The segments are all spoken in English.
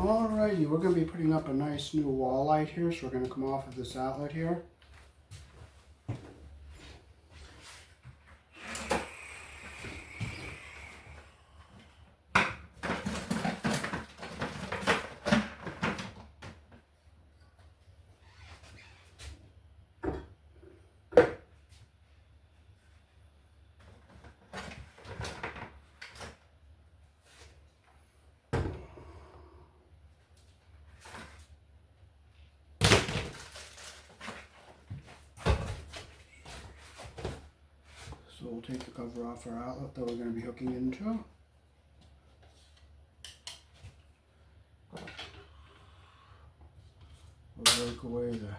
Alrighty, we're going to be putting up a nice new wall light here, so we're going to come off of this outlet here. So we'll take the cover off our outlet that we're going to be hooking into. We'll rake away the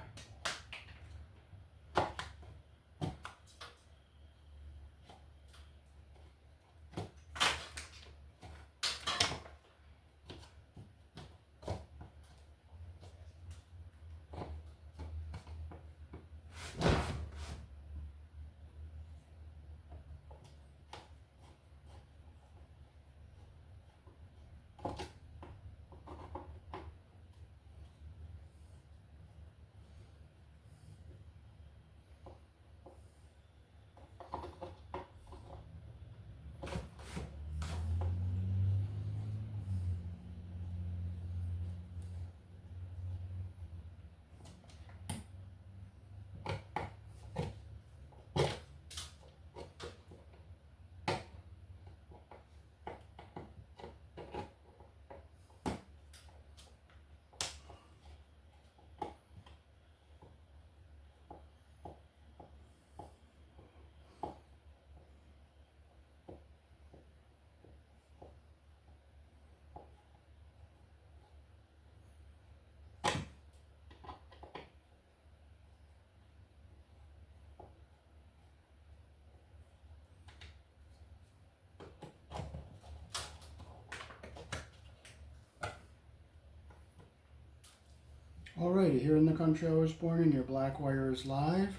Alrighty, here in the country I was born in, your black wire is live,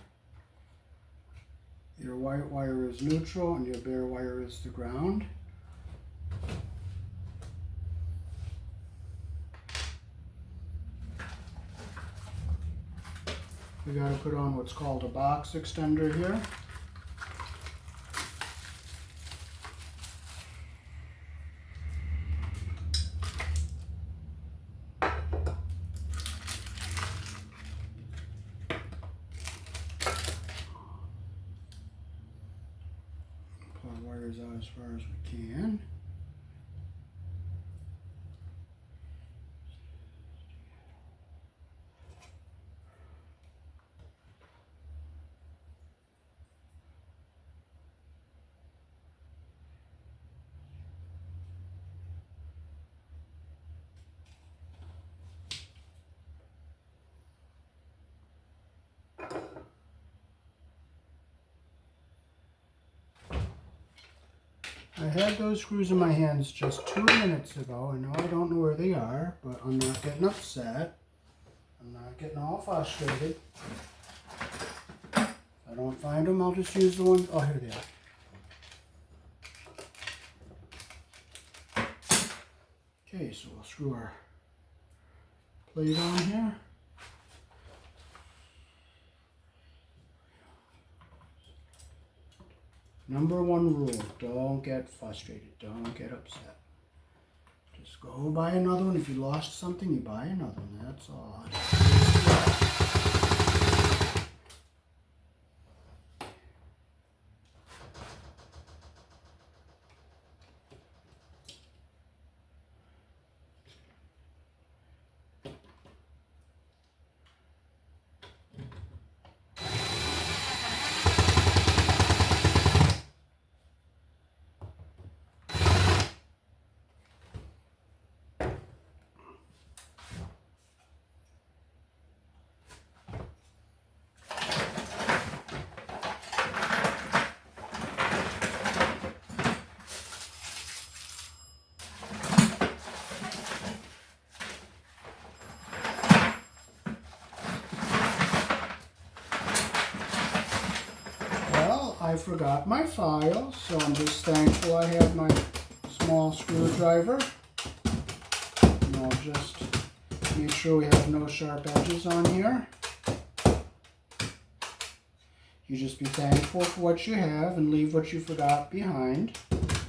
your white wire is neutral, and your bare wire is the ground. We got to put on what's called a box extender here. Pull our wires out as far as we can. I had those screws in my hands just 2 minutes ago. I know I don't know where they are, but I'm not getting upset. I'm not getting all frustrated. If I don't find them, I'll just use the ones. Oh, here they are. Okay, so we'll screw our plate on here. Number one rule, don't get frustrated, don't get upset. Just go buy another one. If you lost something, you buy another one, that's all. I forgot my file, so I'm just thankful I have my small screwdriver. And I'll just make sure we have no sharp edges on here. You just be thankful for what you have and leave what you forgot behind. It's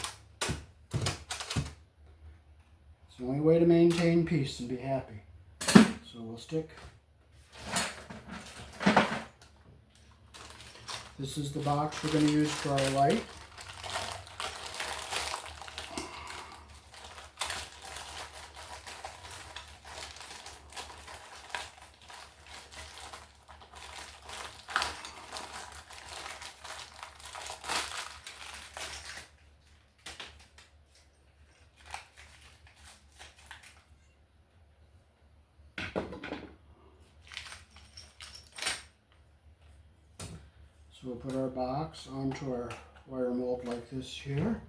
the only way to maintain peace and be happy. So we'll stick. This is the box we're going to use for our light. So we'll put our box onto our wire mold like this here.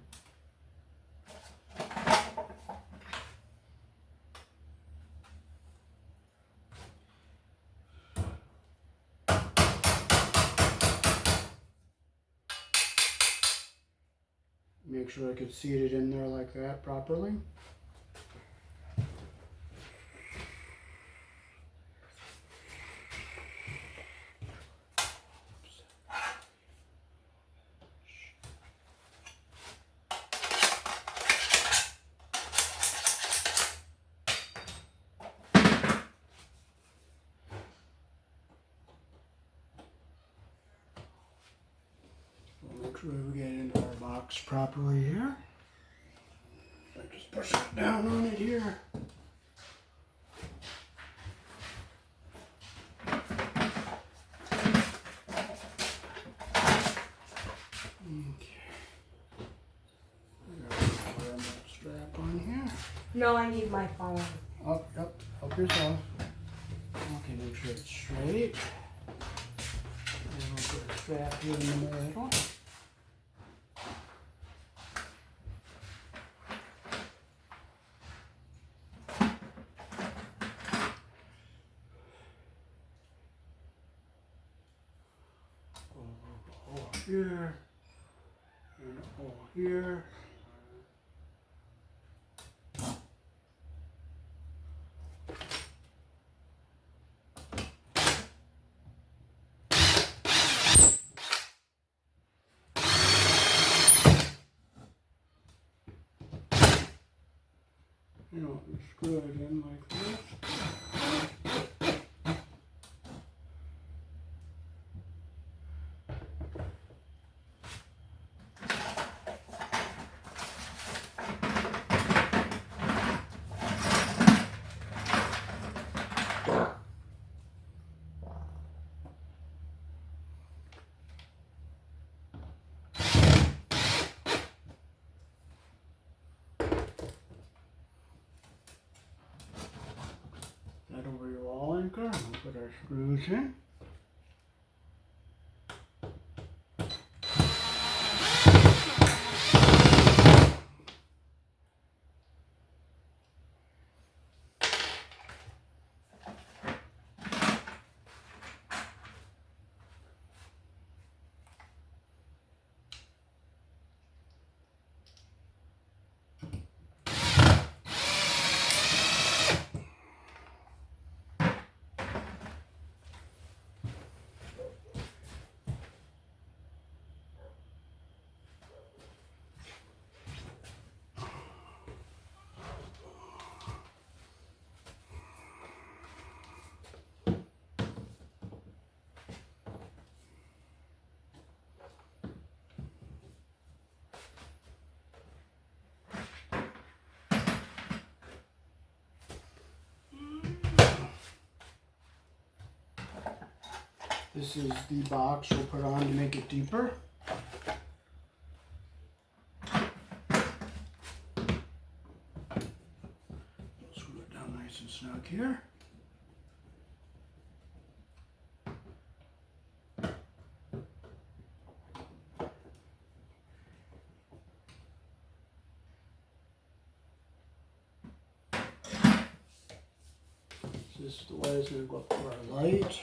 Make sure I could seat it in there like that properly. Make sure we get it into our box properly here. I just push it down on it here. Okay. I got a wire strap on here. No, I need my phone. Up, help yourself. Okay, make sure it's straight. And we'll put a strap here in the middle. Here, and a hole here. You know, screw it in like this. That over your wall anchor, and we'll put our screws in. This is the box we'll put on to make it deeper. Screw it down nice and snug here. This is the way it's going to go up to our light.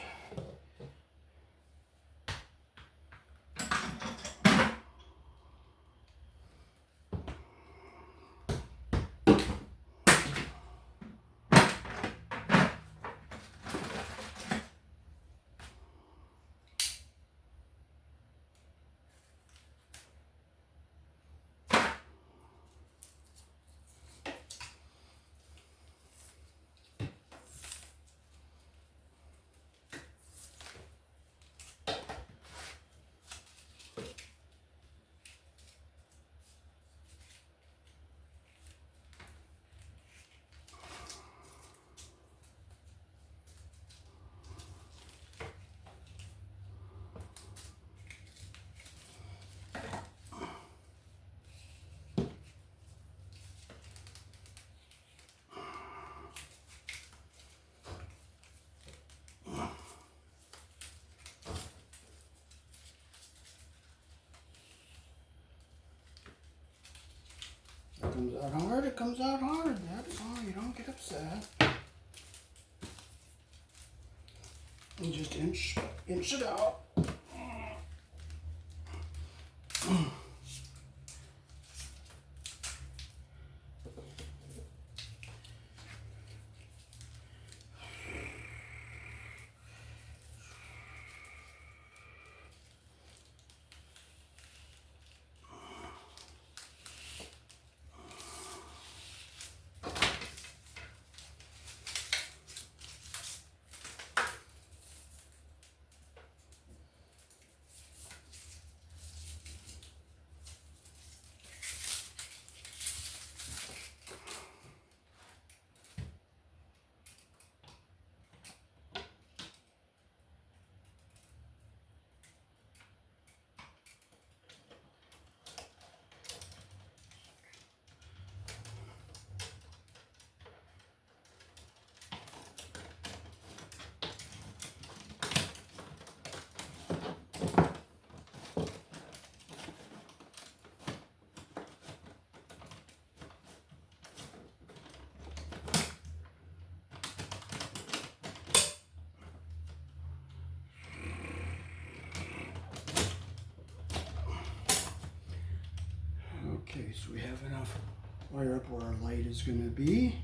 comes out hard, it comes out hard. That's all. You don't get upset. You just inch it out. Okay, so we have enough wire up where our light is going to be.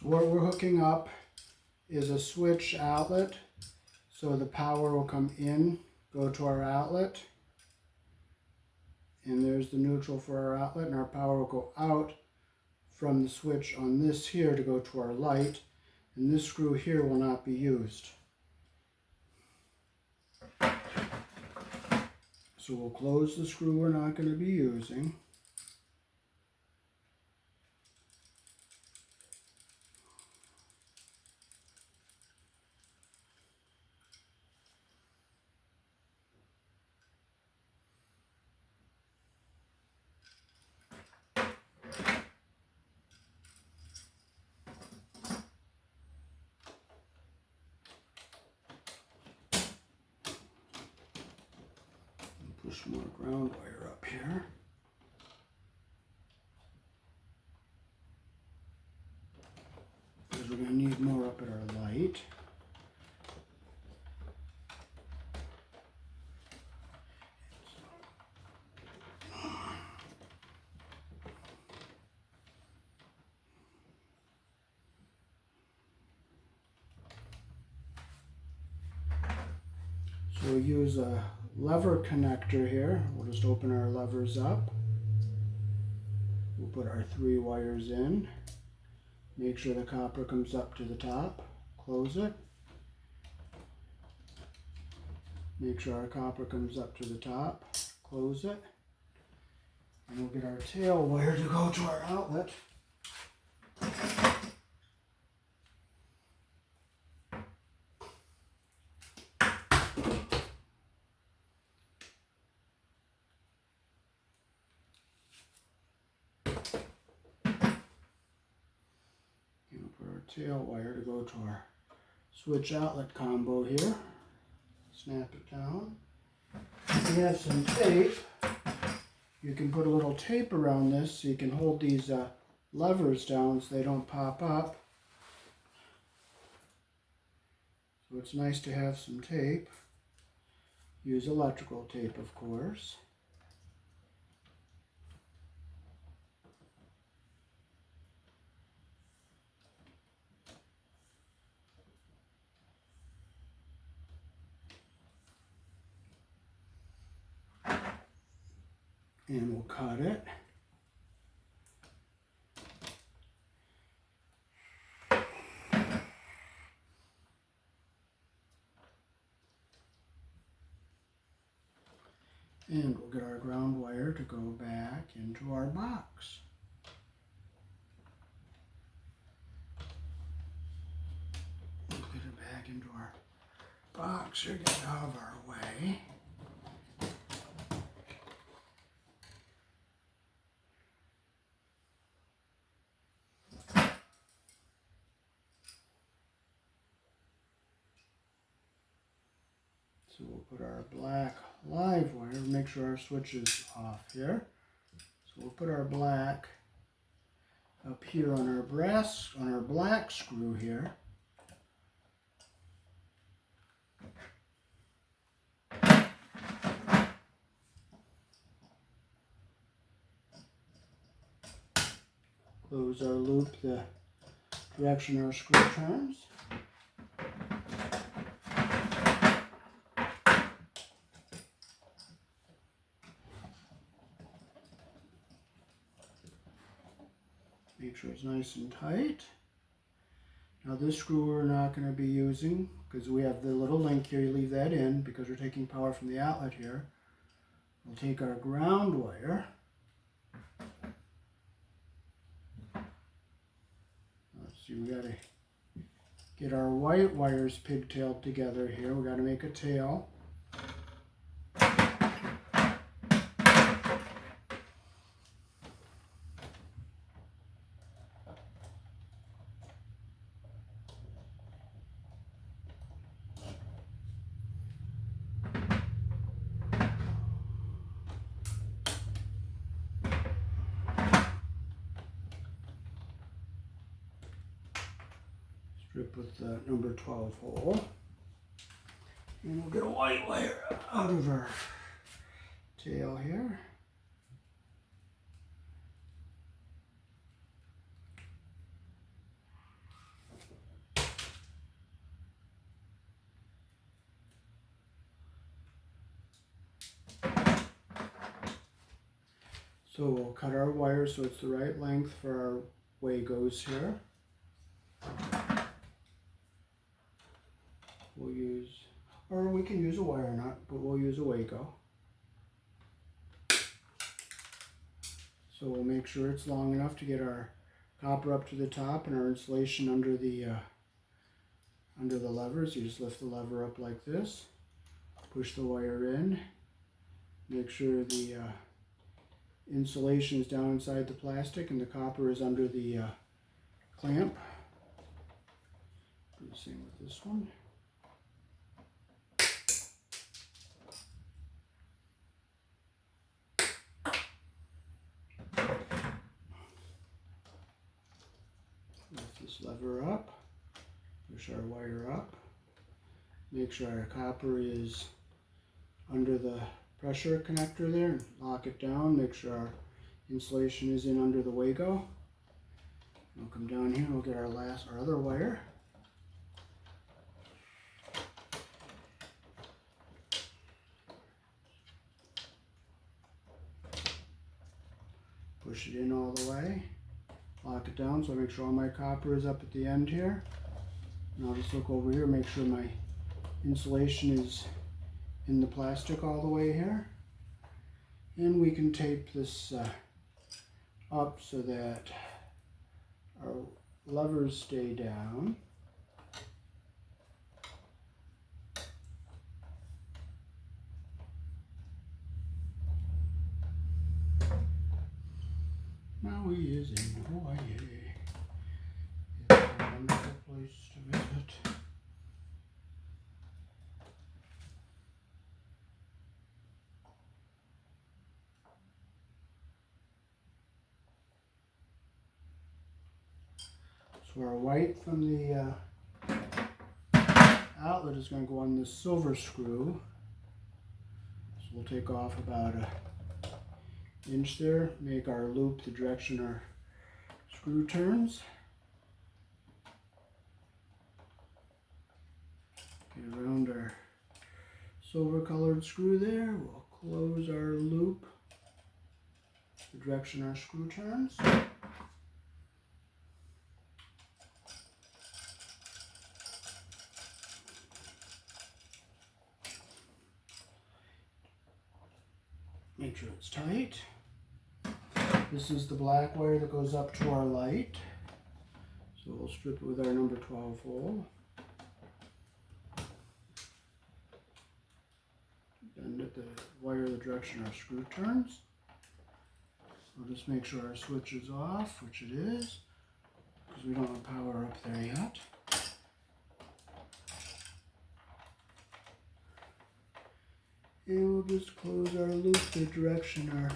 So what we're hooking up is a switch outlet. So the power will come in, go to our outlet. And there's the neutral for our outlet, and our power will go out from the switch on this here to go to our light. And this screw here will not be used. So we'll close the screw we're not going to be using. Push more ground wire up here. Because we're going to need more up at our light. So we'll use a lever connector here. We'll just open our levers up. We'll put our 3 wires in. Make sure the copper comes up to the top. Close it. Make sure our copper comes up to the top. Close it. And we'll get our tail wire to go to our outlet. Tail wire to go to our switch outlet combo here. Snap it down. If you have some tape, you can put a little tape around this so you can hold these levers down so they don't pop up. So it's nice to have some tape. Use electrical tape, of course. And we'll cut it. And we'll get our ground wire to go back into our box. We'll get it back into our box here, get it out of our way. So we'll put our black live wire, make sure our switch is off here. So we'll put our black up here on our brass, on our black screw here. Close our loop the direction our screw turns. Make sure it's nice and tight. Now this screw we're not going to be using because we have the little link here. You leave that in because we're taking power from the outlet here. We'll take our ground wire. Let's see, we got to get our white wires pigtailed together here. We got to make a tail. Strip with the number 12 hole. And we'll get a white wire out of our tail here. So we'll cut our wire so it's the right length for our Wagos here. We'll use, or we can use a wire nut, but we'll use a Wago. So we'll make sure it's long enough to get our copper up to the top and our insulation under the levers. You just lift the lever up like this, push the wire in, make sure the insulation is down inside the plastic and the copper is under the clamp. Do the same with this one. Lift this lever up, push our wire up, make sure our copper is under the pressure connector there, and lock it down, make sure our insulation is in under the Wago. We'll come down here and we'll get our other wire. Push it in all the way. Lock it down so I make sure all my copper is up at the end here. And I'll just look over here, make sure my insulation is in the plastic all the way here. And we can tape this up so that our levers stay down. Maui is in Hawaii. It's a wonderful place to visit. So our white from the outlet is going to go on this silver screw. So we'll take off about an inch there, make our loop the direction our screw turns. Get around our silver colored screw there. We'll close our loop the direction our screw turns. Make sure it's tight. This is the black wire that goes up to our light. So we'll strip it with our number 12 hole. Bend it the wire the direction our screw turns. We'll just make sure our switch is off, which it is, because we don't have power up there yet. And we'll just close our loop the direction our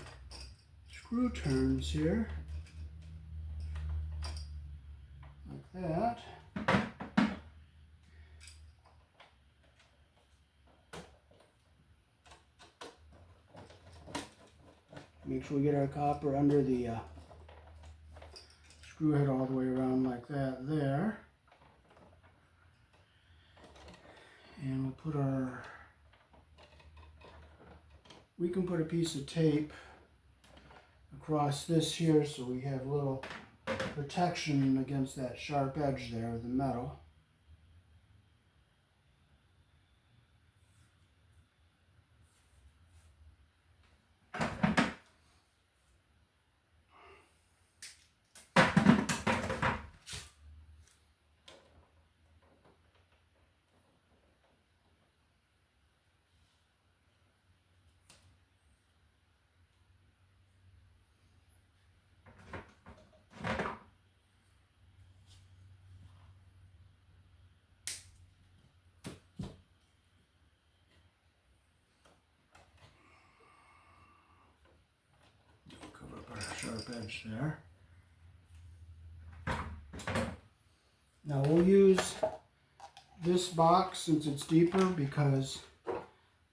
screw turns here. Like that. Make sure we get our copper under the screw head all the way around like that there. And we'll put our, we can put a piece of tape across this here so we have a little protection against that sharp edge there of the metal. Sharp edge there. Now we'll use this box since it's deeper because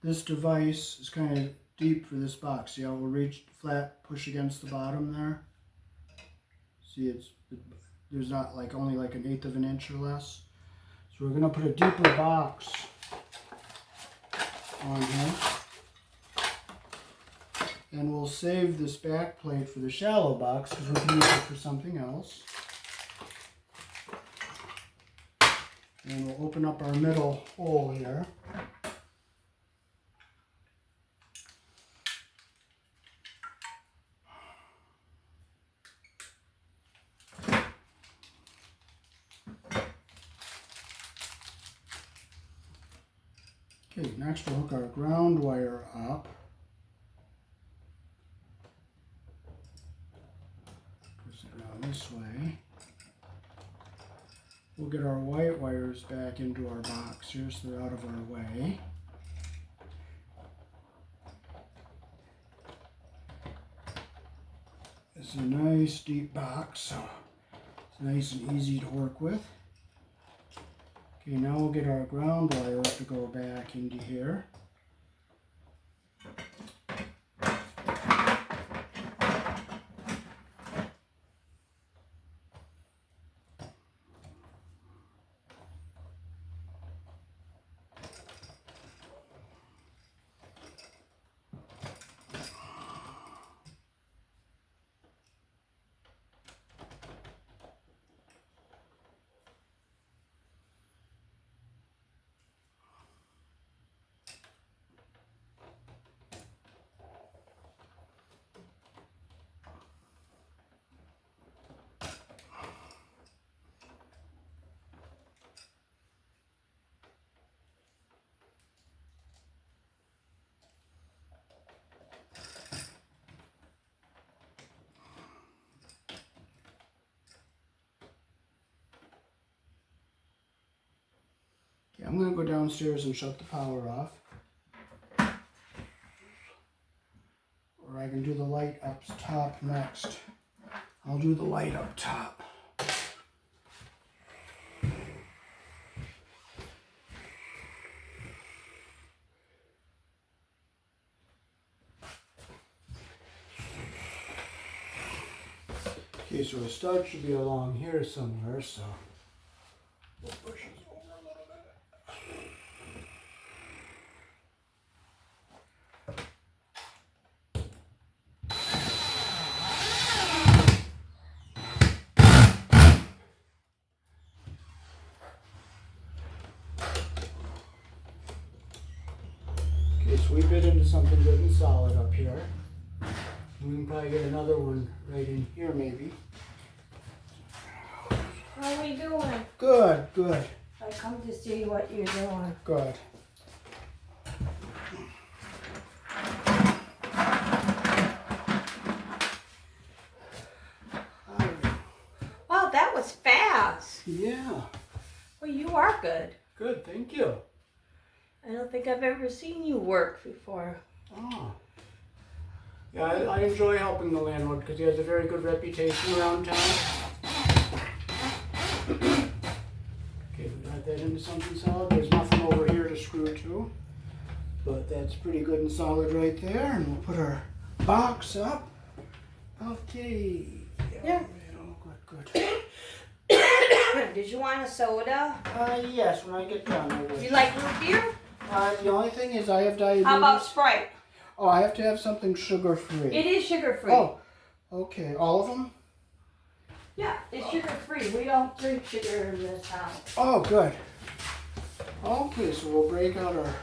this device is kind of deep for this box. See how we'll reach flat, push against the bottom there? See, there's not like only like 1/8 of an inch or less. So we're going to put a deeper box on here. And we'll save this back plate for the shallow box because we can use it for something else. And we'll open up our middle hole here. Okay, next we'll hook our ground wire up. This way. We'll get our white wires back into our box here so they're out of our way. It's a nice deep box, so it's nice and easy to work with. Okay, now we'll get our ground wire to go back into here. I'm going to go downstairs and shut the power off. Or I can do the light up top next. I'll do the light up top. Okay, so a stud should be along here somewhere, so we'll push this over a little bit. Okay, so we bit into something good and solid up here. We can probably get another one right in here maybe. How are we doing? Good, good, I come to see what you're doing. good. Wow, that was fast. Yeah, Well, you are good. good, thank you. I don't think I've ever seen you work before. Oh. Yeah, I enjoy helping the landlord because he has a very good reputation around town. Okay, we got that into something solid. There's nothing over here to screw to, but that's pretty good and solid right there. And we'll put our box up. Okay. Yeah. Oh, good, good. Did you want a soda? Yes, when I get done. I will. You like root beer? The only thing is I have diabetes. How about Sprite? Oh, I have to have something sugar-free. It is sugar-free. Oh, okay. All of them? Yeah, it's sugar-free. We don't drink sugar in this house. Oh, good. Okay, so we'll break out our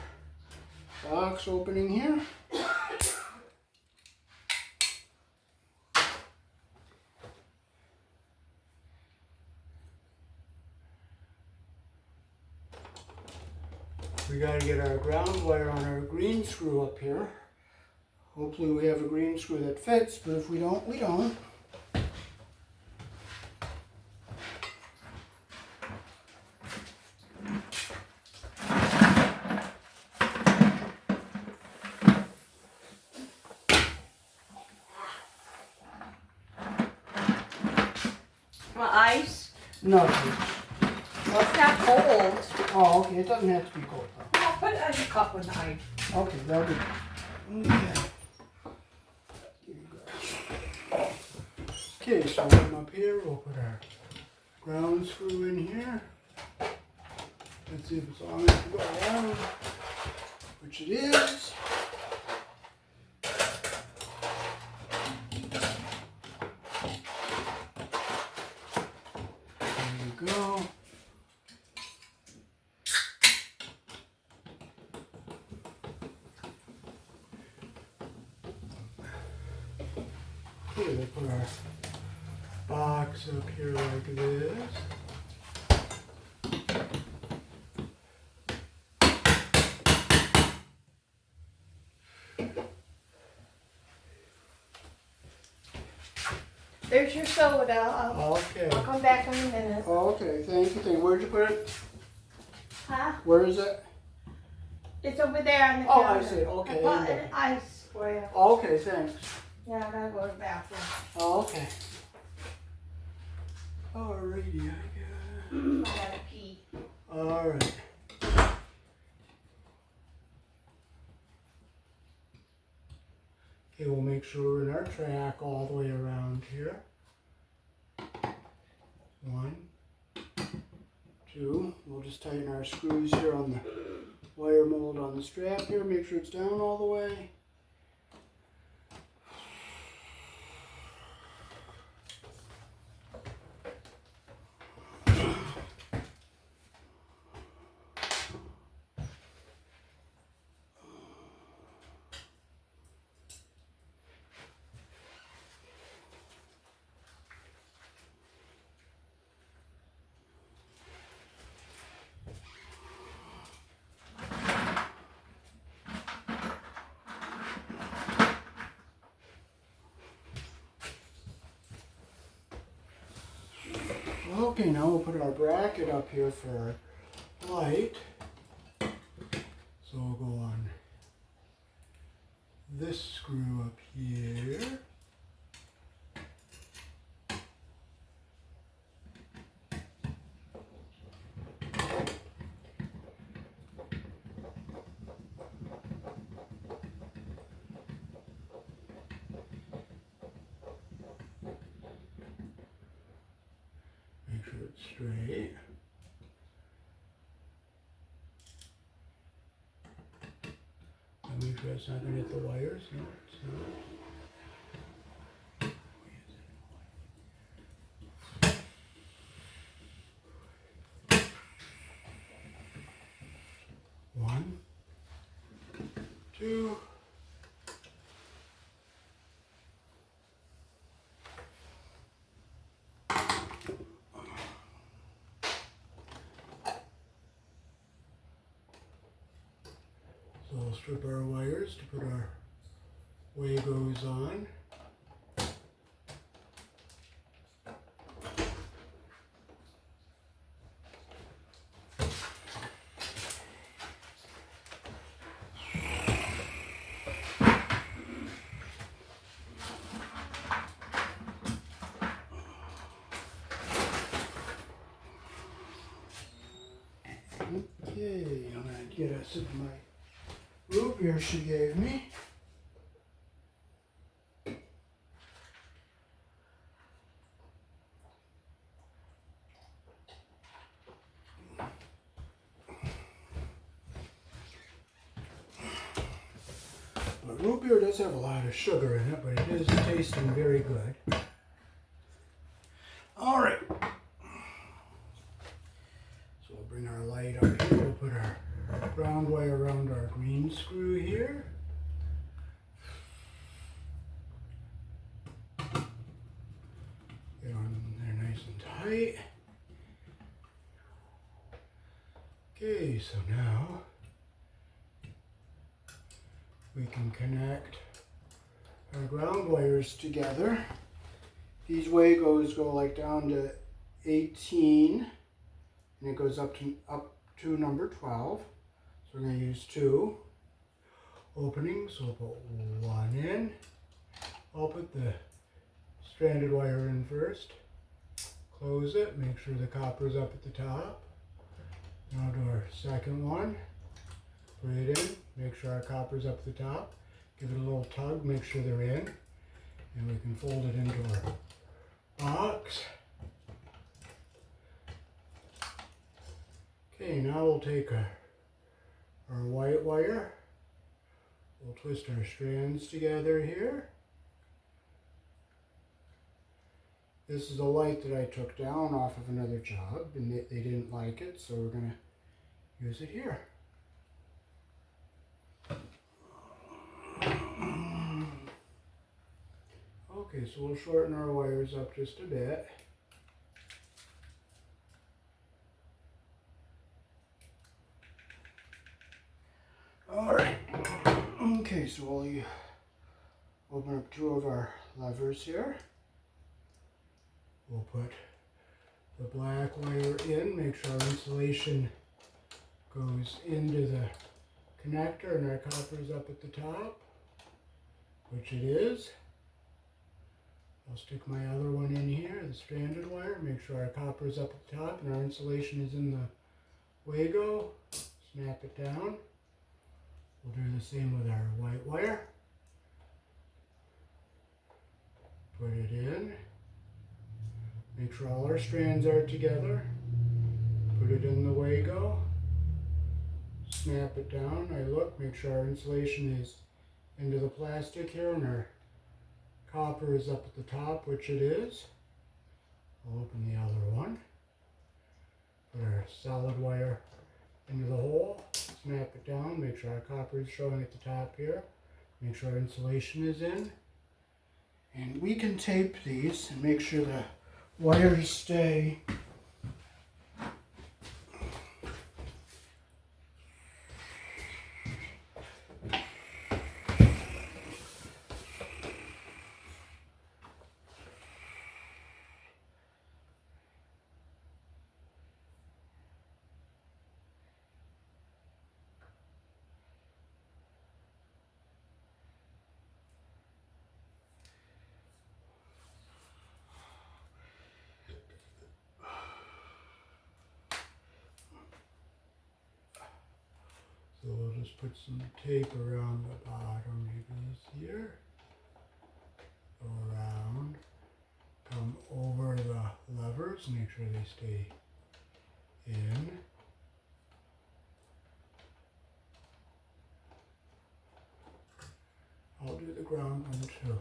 box opening here. We gotta get our ground wire on our green screw up here. Hopefully we have a green screw that fits, but if we don't, we don't. Want ice? No, please. Well, it's not cold. Oh, okay, it doesn't have to be cold though. I'll put it in a cup with ice. Okay, that'll be. Okay. Okay, so we'll come up here, we'll put our ground screw in here. Let's see if it's long enough to go around, which it is. There we go. Okay, we'll put our box up here like this. There's your soda. Okay. I'll come back in a minute. Okay, thank you. Where'd you put it? Huh? Where is it? It's over there on the Oh, counter. I see. Okay. I bought an ice for you. Okay, thanks. Yeah, I gotta go to the bathroom. Oh, okay. Alrighty, I guess. I gotta pee. Alright. Okay, we'll make sure we're in our track all the way around here. 1, 2. We'll just tighten our screws here on the wire mold on the strap here. Make sure it's down all the way. Okay, now we'll put our bracket up here for our light. So we'll go on this screw up here. Make sure it's straight. And make sure it's not going to hit the wires. No, it's not. One, two. So we'll strip our wires to put our Wagos on. Okay, I'm going to get us my root beer she gave me. But root beer does have a lot of sugar in it, but it is tasting very good. All right. So we'll bring our light up here. We'll put our ground wire around our green screw here. Get on there nice and tight. Okay, so now we can connect our ground wires together. These Wagos go like down to 18, and it goes up to number 12. So we're going to use 2 openings. So we'll put 1 in. I'll put the stranded wire in first. Close it. Make sure the copper's up at the top. Now do our second one. Put it in. Make sure our copper's up at the top. Give it a little tug. Make sure they're in. And we can fold it into our box. Okay, now we'll take our white wire. We'll twist our strands together here. This is a light that I took down off of another job, and they didn't like it, so we're going to use it here. Okay, so we'll shorten our wires up just a bit. Alright, okay, so we'll open up 2 of our levers here. We'll put the black wire in, make sure our insulation goes into the connector and our copper's up at the top, which it is. I'll stick my other one in here, the stranded wire, make sure our copper's up at the top and our insulation is in the Wago. Snap it down. We'll do the same with our white wire. Put it in. Make sure all our strands are together. Put it in the Wago. Snap it down. I look, make sure our insulation is into the plastic here and our copper is up at the top, which it is. I'll open the other one. Put our solid wire into the hole. Snap it down. Make sure our copper is showing at the top here. Make sure our insulation is in. And we can tape these and make sure the wires stay just put some tape around the bottom, maybe here. Go around, come over the levers, make sure they stay in. I'll do the ground one too.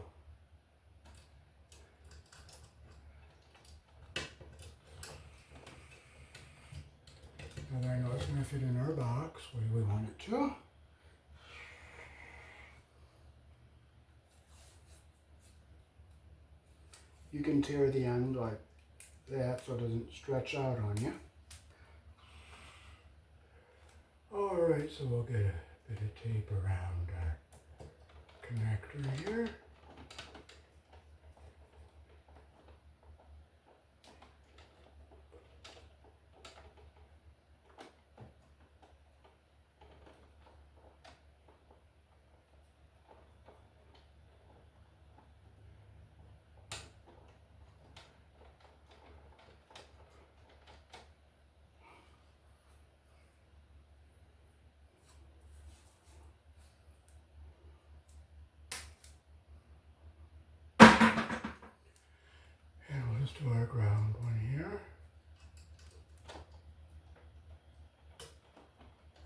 Now that I know it's going to fit in our box where we want it to. You can tear the end like that so it doesn't stretch out on you. Alright, so we'll get a bit of tape around our connector here. To our ground one here.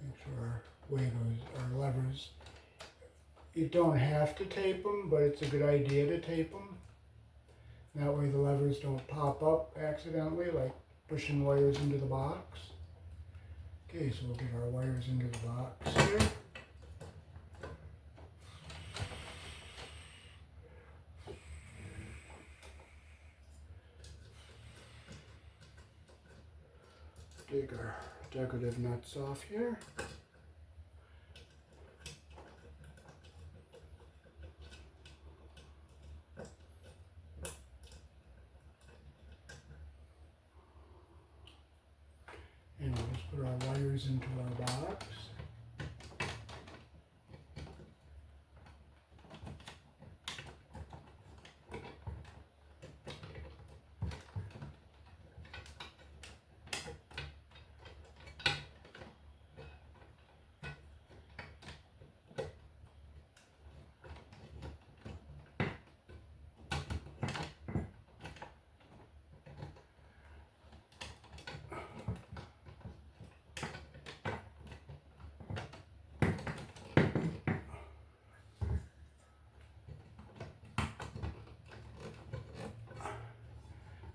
Make sure our levers, you don't have to tape them, but it's a good idea to tape them. That way the levers don't pop up accidentally, like pushing wires into the box. Okay, so we'll get our wires into the box here. Take our decorative nuts off here. And we'll just put our wires into our box.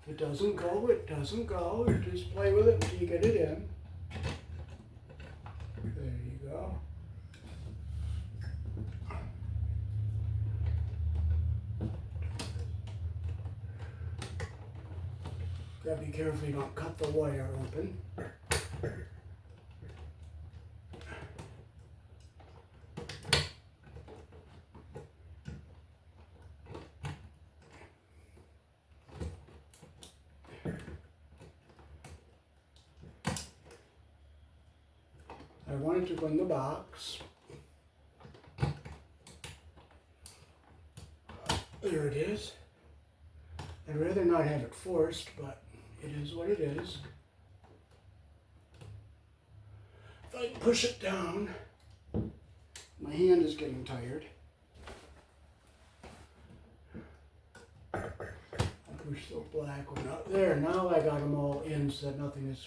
If it doesn't go, it doesn't go. You just play with it until you get it in. There you go. Gotta be careful you don't cut the wire open. I wanted to go in the box. There it is. I'd rather not have it forced, but it is what it is. If I can push it down, my hand is getting tired. I'll push the black one up. There, now I got them all in so that nothing is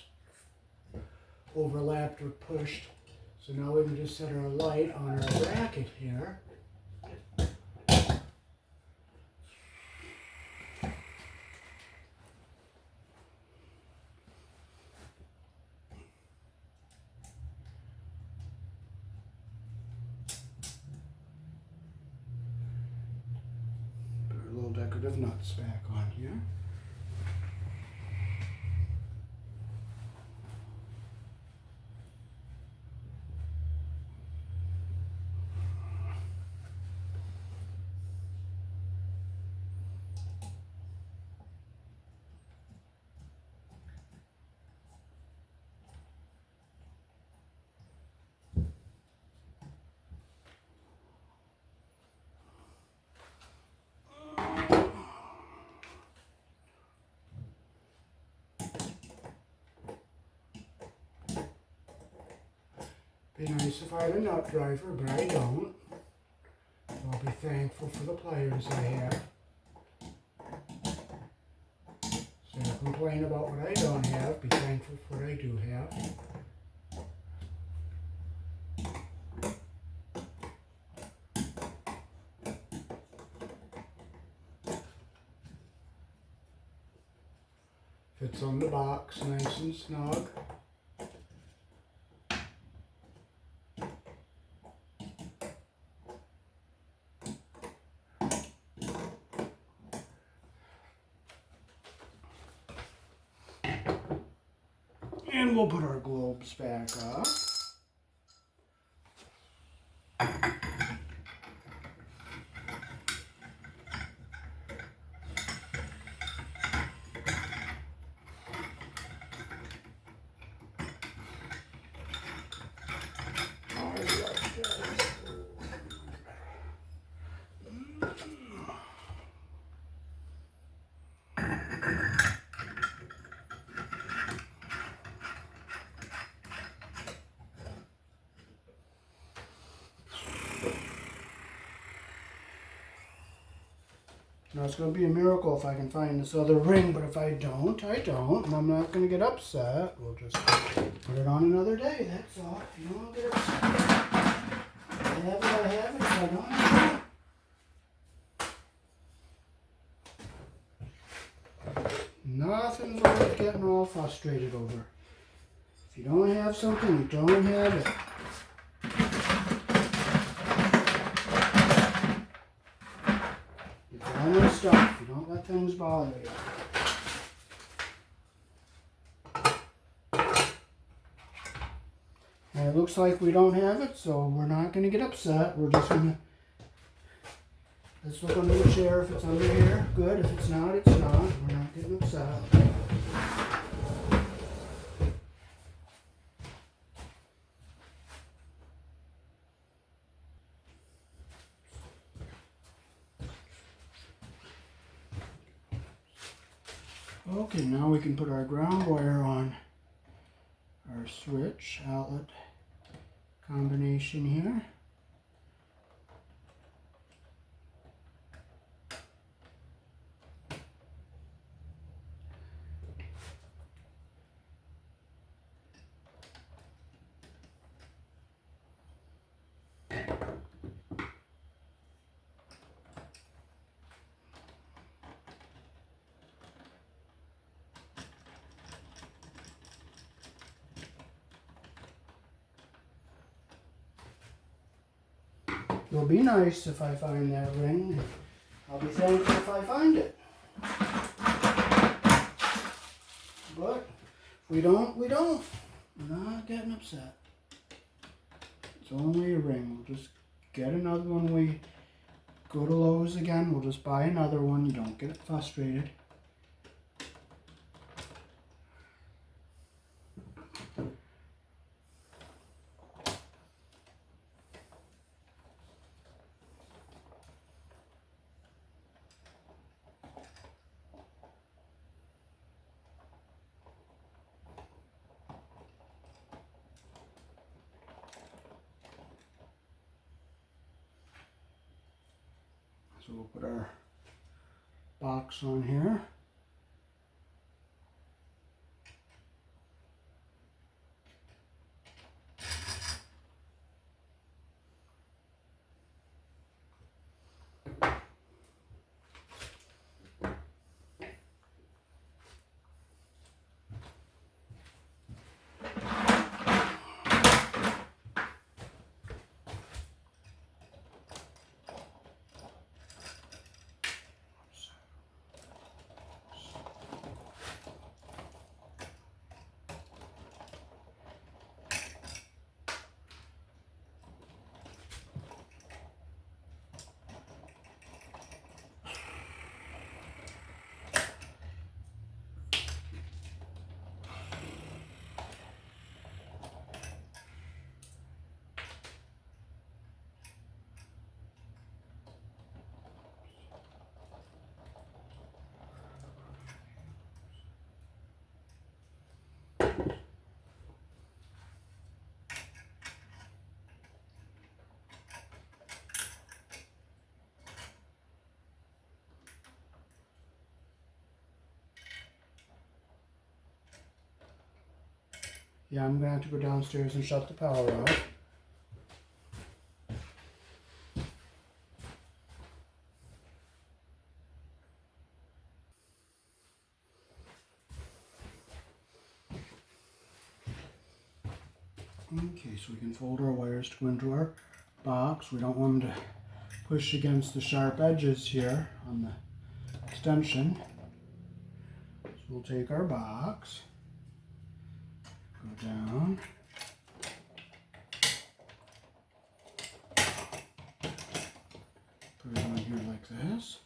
overlapped or pushed. So now we can just set our light on our bracket here. Put our little decorative nuts back on here. Be nice if I had a nut driver, but I don't. I'll be thankful for the pliers I have. So complain about what I don't have, be thankful for what I do have. Fits on the box nice and snug. And we'll put our globes back up. Now it's going to be a miracle if I can find this other ring, but if I don't, I don't, and I'm not going to get upset. We'll just put it on another day, that's all. If you don't get upset, I have it, I have it. If I don't, I don't. Nothing's worth getting all frustrated over. If you don't have something, you don't have it. Normal stuff. You don't let things bother you. And it looks like we don't have it, so we're not going to get upset. We're just going to... Let's look under the chair if it's under here. Good. If it's not, it's not. We're not getting upset. Okay, now we can put our ground wire on our switch outlet combination here. It'll be nice if I find that ring. I'll be thankful if I find it. But if we don't, we don't. We're not getting upset. It's only a ring. We'll just get another one. We go to Lowe's again. We'll just buy another one. You don't get frustrated. So we'll put our box on here. Yeah, I'm gonna have to go downstairs and shut the power off. Okay, so we can fold our wires to go into our box. We don't want them to push against the sharp edges here on the extension. So we'll take our box, go down, put it on here like this.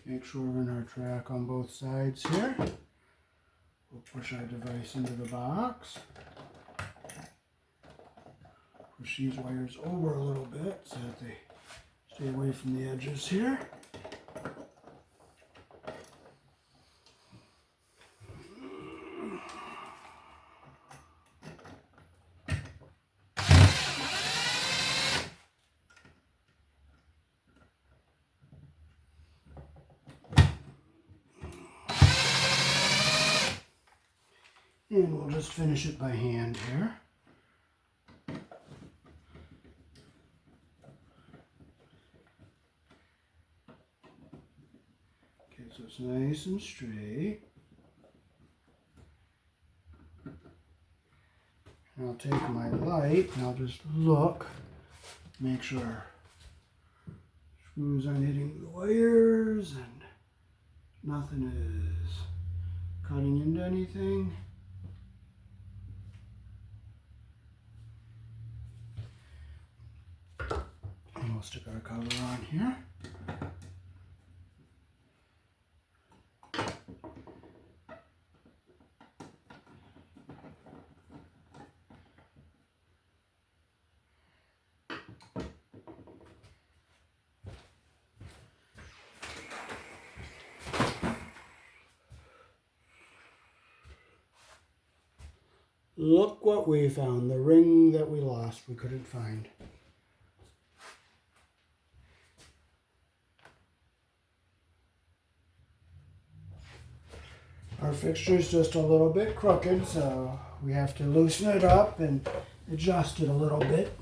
Make sure we're in our track on both sides here. We'll push our device into the box. Push these wires over a little bit so that they stay away from the edges here. And we'll just finish it by hand here. Okay, so it's nice and straight. And I'll take my light and I'll just look, make sure screws aren't hitting the wires and nothing is cutting into anything. And we'll stick our cover on here. Look what we found, the ring that we lost, we couldn't find. Our fixture is just a little bit crooked, so we have to loosen it up and adjust it a little bit.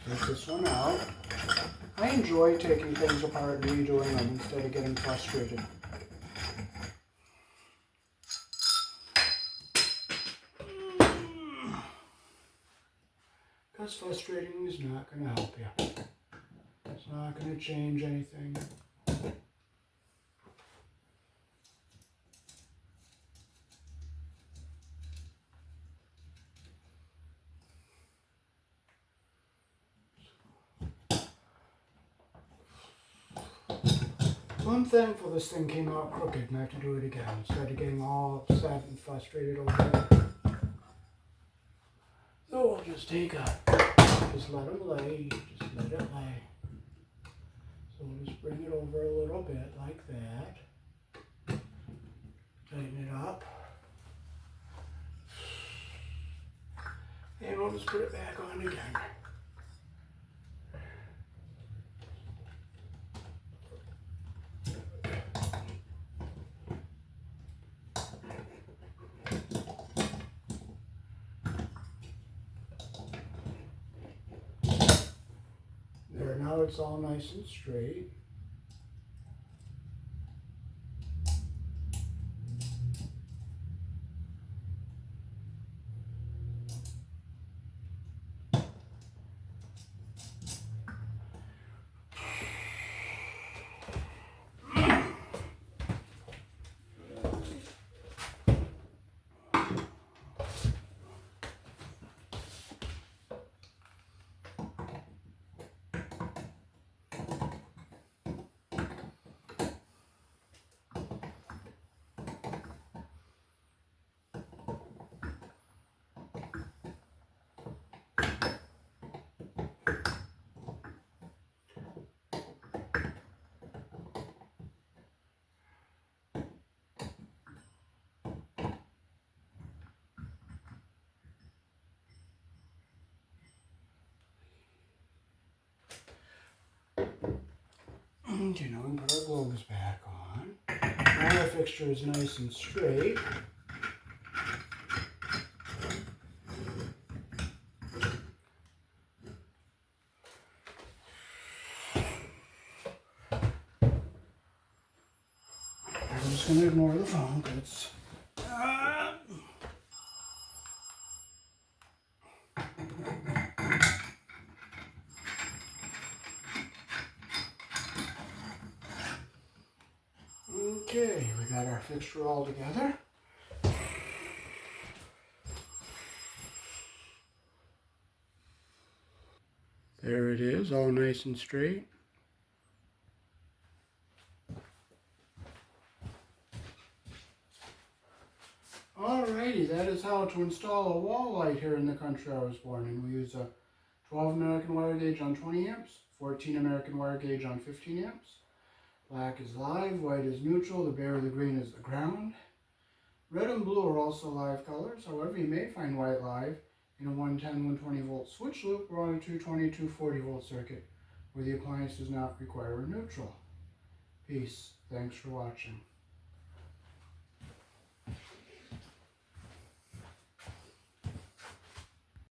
Take this one out. I enjoy taking things apart and redoing them instead of getting frustrated. Because frustrating is not going to help you. It's not going to change anything. So I'm thankful this thing came out crooked and I have to do it again instead of getting all upset and frustrated over it. just just let them lay, just let it lay. So we'll just bring it over a little bit like that. Tighten it up. And we'll just put it back on again. There, now it's all nice and straight. Okay, now we can put our globes back on. Now our fixture is nice and straight. I'm just going to ignore the phone because it's... Okay, we got our fixture all together. There it is, all nice and straight. Alrighty, that is how to install a wall light here in the country I was born in. We use a 12 American wire gauge on 20 amps, 14 American wire gauge on 15 amps. Black is live, white is neutral, the bare of the green is the ground. Red and blue are also live colors, however you may find white live in a 110, 120 volt switch loop or on a 220, 240 volt circuit where the appliance does not require a neutral. Peace. Thanks for watching.